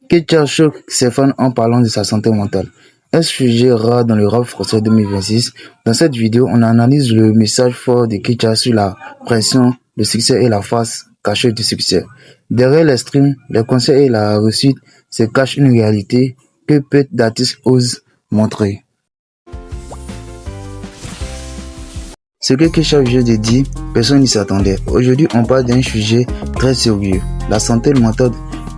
Ketia choque ses fans en parlant de sa santé mentale. Un sujet rare dans le rap français 2026. Dans cette vidéo, on analyse le message fort de Ketia sur la pression, le succès et la face cachée du succès. Derrière les streams, les concerts et la réussite se cache une réalité que peu d'artistes osent montrer. Ce que Ketia vient de dire, personne n'y s'attendait. Aujourd'hui, on parle d'un sujet très sérieux, la santé mentale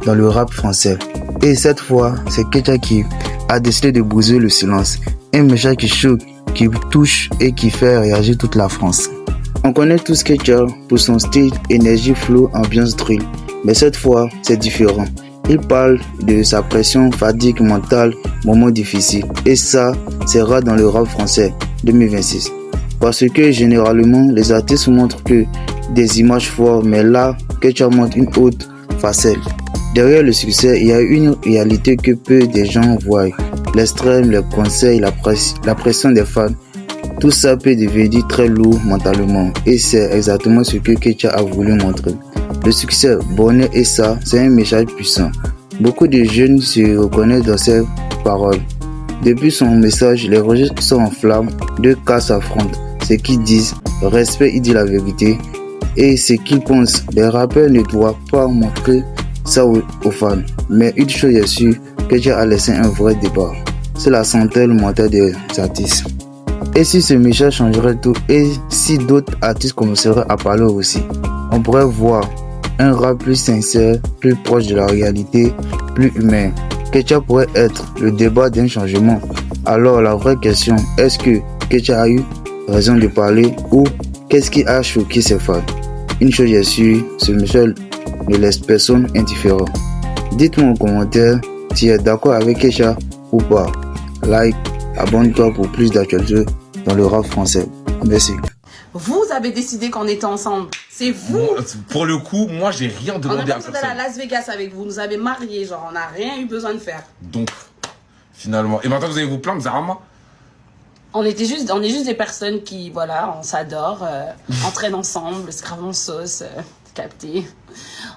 dans le rap français. Et cette fois, c'est Ketia qui a décidé de briser le silence. Un message qui choque, qui touche et qui fait réagir toute la France. On connaît tous Ketia pour son style, énergie, flow, ambiance drill. Mais cette fois, c'est différent. Il parle de sa pression, fatigue mentale, moments difficiles. Et ça, c'est rare dans le rap français 2026. Parce que généralement, les artistes montrent que des images fortes, mais là, Ketia montre une autre facette. Derrière le succès, il y a une réalité que peu de gens voient. L'extrême, les conseils, la pression des fans. Tout ça peut devenir très lourd mentalement. Et c'est exactement ce que Ketia a voulu montrer. Le succès, bonheur et ça, c'est un message puissant. Beaucoup de jeunes se reconnaissent dans ces paroles. Depuis son message, les registres sont en flammes, deux cas s'affrontent. Ce qu'ils disent, respect, il dit la vérité. Et ce qu'ils pensent, les rappeurs ne doivent pas montrer ça aux fans. Mais une chose est sûre, Ketia a laissé un vrai débat. C'est la santé mentale des artistes. Et si ce message changerait tout, et si d'autres artistes commenceraient à parler aussi, on pourrait voir un rap plus sincère, plus proche de la réalité, plus humain. Ketia pourrait être le débat d'un changement. Alors la vraie question, est-ce que Ketia a eu raison de parler ou qu'est-ce qui a choqué ses fans? Une chose est sûre, ce message ne laisse personne indifférent. Dites-moi en commentaire si tu es d'accord avec Ketia ou pas. Like, abonne-toi pour plus d'actualités dans le rap français. Merci. Vous avez décidé qu'on était ensemble. C'est vous. Pour le coup, moi, j'ai rien demandé à personne. On a à Las Vegas avec vous. Nous avez mariés, genre, on n'a rien eu besoin de faire. Donc, finalement. Et maintenant, vous allez vous plaindre, Zarama? On est juste des personnes qui, voilà, on s'adore, on traîne ensemble, scrave en sauce, capté.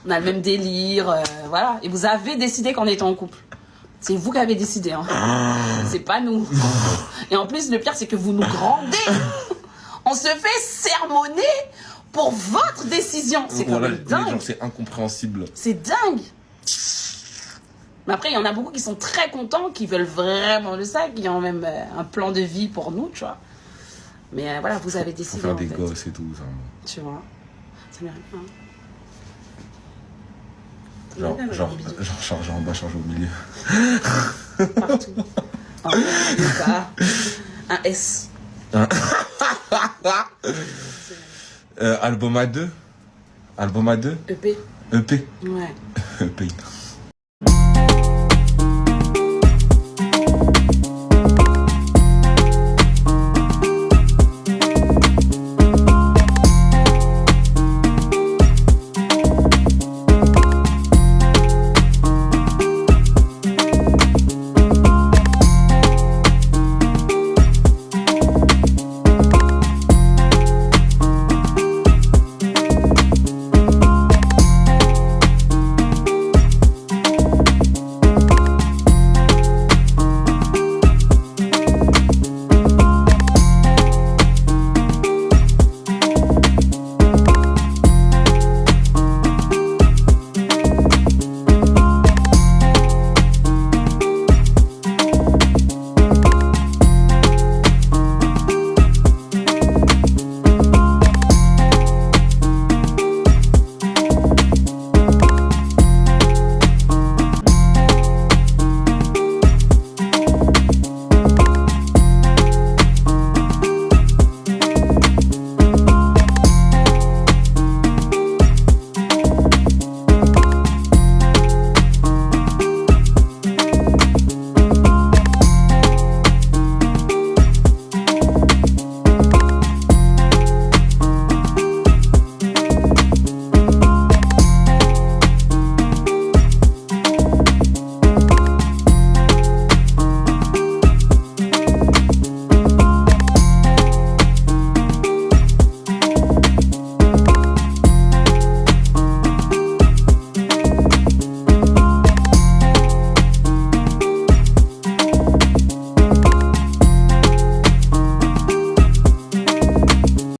On a le même délire, voilà. Et vous avez décidé qu'on était en couple. C'est vous qui avez décidé, hein. C'est pas nous. Et en plus, le pire, c'est que vous nous grandez. On se fait sermonner pour votre décision. C'est quand même dingue. C'est incompréhensible. C'est dingue. Mais après, il y en a beaucoup qui sont très contents, qui veulent vraiment de ça, qui ont même un plan de vie pour nous, tu vois. Mais voilà, vous avez décidé. Faut faire des gosses et tout, ça. Tu vois. Ça mérite pas. Genre, on va changer au milieu. Partout. Un S. Album à deux. Album à deux. EP. EP. Ouais. EP.